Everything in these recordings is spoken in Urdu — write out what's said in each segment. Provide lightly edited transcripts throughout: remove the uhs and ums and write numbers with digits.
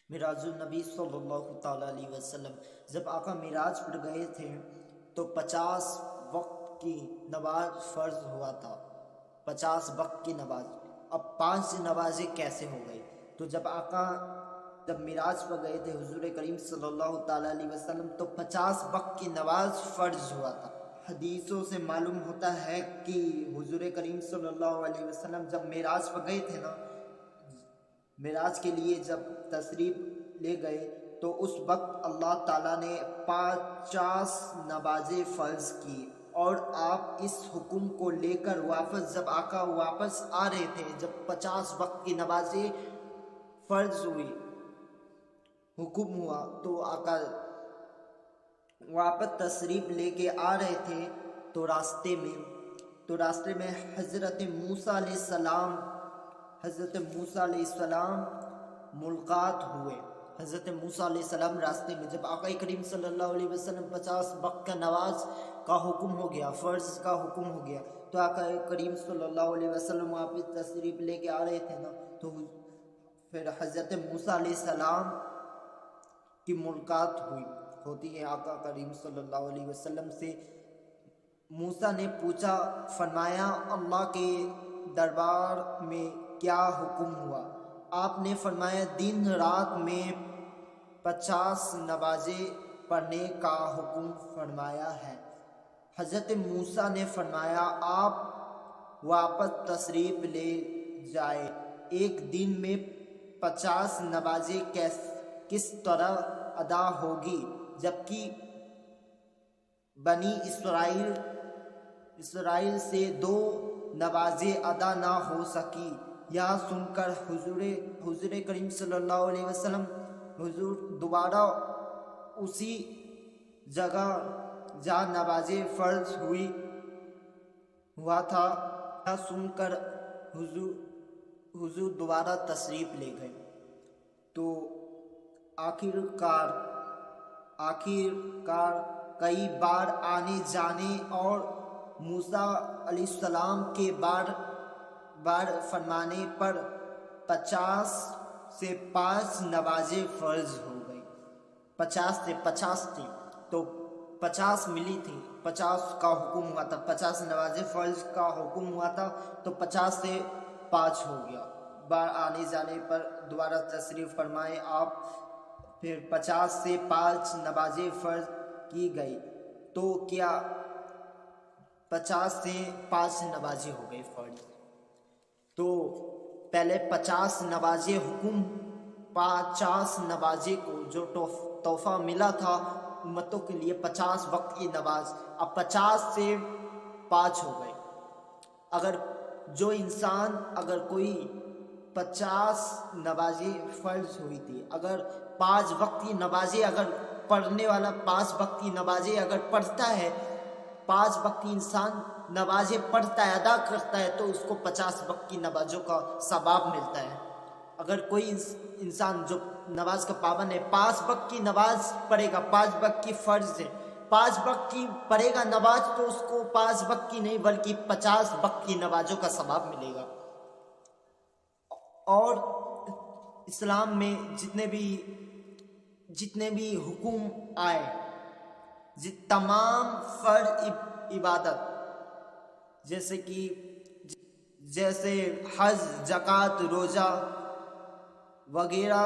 معراج النبی صلی اللہ تعالیٰ علیہ وسلم جب آقا معراج پر گئے تھے تو 50 وقت کی نماز فرض ہوا تھا، 50 وقت کی نماز۔ اب 5 نمازیں کیسے ہو گئی؟ تو جب آقا معراج پر گئے تھے حضور کریم صلی اللہ تعالیٰ علیہ وسلم تو 50 وقت کی نماز فرض ہوا تھا۔ حدیثوں سے معلوم ہوتا ہے کہ حضور کریم صلی اللہ علیہ وسلم جب معراج پر گئے تھے معراج کے لیے جب تشریف لے گئے تو اس وقت اللہ تعالیٰ نے 50 نمازیں فرض کی، اور آپ اس حکم کو لے کر جب آقا واپس آ رہے تھے، جب 50 وقت کی نمازیں فرض ہوئی، حکم ہوا، تو آقا واپس تشریف لے کے آ رہے تھے تو راستے میں حضرت موسیٰ علیہ السلام ملاقات ہوئے۔ حضرت موسیٰ علیہ السلام راستے میں جب آقا کریم صلی اللہ علیہ وسلم 50 وقت کا نماز کا حکم ہو گیا، فرض کا حکم ہو گیا، تو آقا کریم صلی اللہ علیہ وسلم واپس تشریف لے کے آ رہے تھے تو پھر حضرت موسیٰ علیہ السلام کی ملاقات ہوتی ہے آقا کریم صلی اللہ علیہ وسلم سے۔ موسیٰ نے پوچھا، فرمایا اللہ کے دربار میں کیا حکم ہوا؟ آپ نے فرمایا دن رات میں 50 نمازیں پڑھنے کا حکم فرمایا ہے۔ حضرت موسیٰ نے فرمایا آپ واپس تشریف لے جائے، ایک دن میں 50 نمازیں کس طرح ادا ہوگی جبکہ بنی اسرائیل سے 2 نمازیں ادا نہ ہو سکی؟ یہ سن کر حضور کریم صلی اللہ علیہ وسلم دوبارہ اسی جگہ جہاں نمازیں فرض ہوا تھا، یہ سن کر حضور دوبارہ تشریف لے گئے۔ تو آخر کار کئی بار آنے جانے اور موسیٰ علیہ السلام کے بار فرمانے پر 50 سے 5 نمازیں فرض ہو گئی۔ 50 تھی تو 50 ملی تھی، 50 کا حکم ہوا تھا، 50 نمازیں فرض کا حکم ہوا تھا تو 50 سے 5 ہو گیا۔ بار آنے جانے پر دوبارہ تشریف فرمائے آپ، پھر 50 سے 5 نمازیں فرض کی گئی، تو کیا 50 سے 5 نمازیں ہو گئی فرض؟ تو پہلے 50 نمازیں حکم، 50 نمازیں کو جو تحفہ ملا تھا امتوں کے لیے 50 وقت کی نماز، اب 50 سے 5 ہو گئے۔ اگر کوئی 50 نمازیں فرض ہوئی تھی، اگر 5 وقت کی نمازیں پڑھنے والا 5 وقت کی نمازیں پڑھتا ہے، 5 وقت کی انسان نمازیں پڑھتا ہے، ادا کرتا ہے، تو اس کو 50 وقت کی نمازوں کا ثواب ملتا ہے۔ اگر کوئی انسان جو نماز کا پابند ہے 5 وقت کی نماز پڑھے گا، 5 وقت کی فرض ہے، 5 وقت کی پڑھے گا نماز، تو اس کو 5 وقت کی نہیں بلکہ 50 وقت کی نمازوں کا ثواب ملے گا۔ اور اسلام میں جتنے بھی حکم آئے، تمام فرض عبادت جیسے حج، زکوٰۃ، روزہ وغیرہ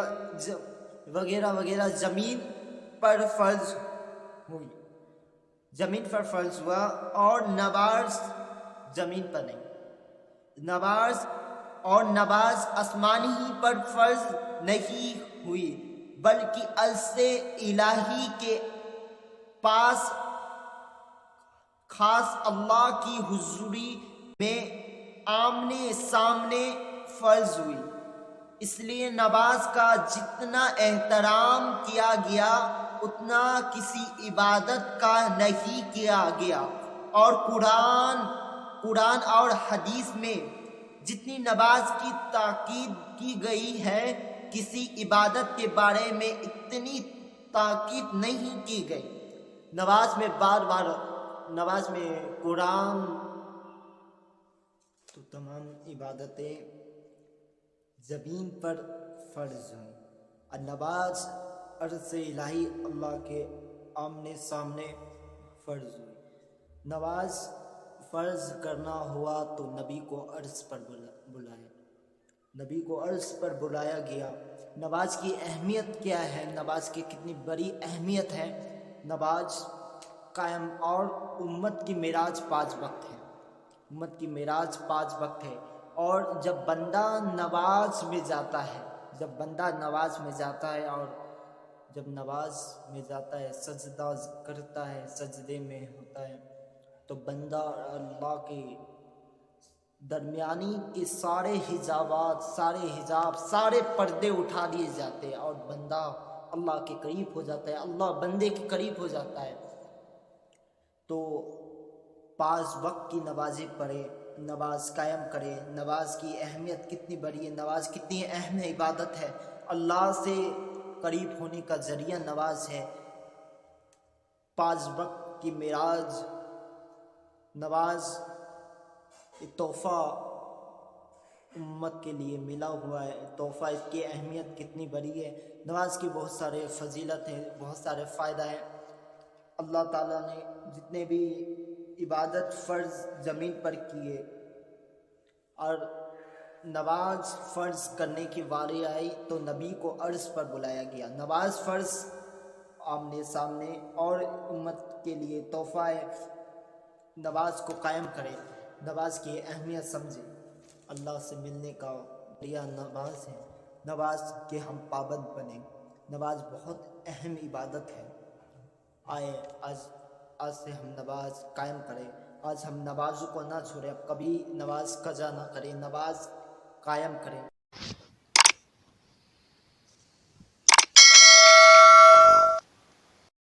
زمین پر فرض ہوا، اور نماز زمین پر نہیں، نماز آسمانی پر فرض نہیں ہوئی بلکہ عرش الہی کے پاس خاص اللہ کی حضوری میں آمنے سامنے فرض ہوئی۔ اس لیے نماز کا جتنا احترام کیا گیا اتنا کسی عبادت کا نہیں کیا گیا، اور قرآن اور حدیث میں جتنی نماز کی تاکید کی گئی ہے کسی عبادت کے بارے میں اتنی تاکید نہیں کی گئی۔ نماز میں قرآن تو تمام عبادتیں زمین پر فرض ہیں۔ نماز عرض الہی اللہ کے آمنے سامنے فرض ہوئی. نماز فرض کرنا ہوا تو نبی کو عرض پر بلایا، نبی کو عرض پر بلایا گیا. نماز کی اہمیت کیا ہے، نماز کی کتنی بڑی اہمیت ہے. نماز قائم، اور امت کی معراج 5 وقت ہے، امت کی معراج 5 وقت ہے. اور جب بندہ نماز میں جاتا ہے، جب بندہ نماز میں جاتا ہے، اور جب نماز میں جاتا ہے، سجدہ کرتا ہے، سجدے میں ہوتا ہے، تو بندہ اور اللہ کے درمیانی کے سارے حجابات، سارے پردے اٹھا دیے جاتے ہیں، اور بندہ اللہ کے قریب ہو جاتا ہے، اللہ بندے کے قریب ہو جاتا ہے. تو 5 وقت کی نمازیں پڑھے، نماز قائم کرے. نماز کی اہمیت کتنی بڑی ہے، نماز کتنی اہم عبادت ہے، اللہ سے قریب ہونے کا ذریعہ نماز ہے. 5 وقت کی معراج، نماز تحفہ امت کے لیے ملا ہوا ہے. تحفہ، اس کی اہمیت کتنی بڑی ہے. نماز کی بہت سارے فضیلت ہیں، بہت سارے فائدہ ہیں. اللہ تعالیٰ نے جتنے بھی عبادت فرض زمین پر کیے، اور نماز فرض کرنے کی باری آئی تو نبی کو عرض پر بلایا گیا. نماز فرض آمنے سامنے اور امت کے لیے تحفہ ہے. نماز کو قائم کرے، نماز کی اہمیت سمجھے. اللہ سے ملنے کا ذریعہ نماز ہے. نماز کے ہم پابند بنیں. نماز بہت اہم عبادت ہے. آئے آج سے ہم نماز قائم کریں. آج ہم نمازوں کو نہ چھوڑیں، اب کبھی نماز قضا نہ کریں، نماز قائم کریں.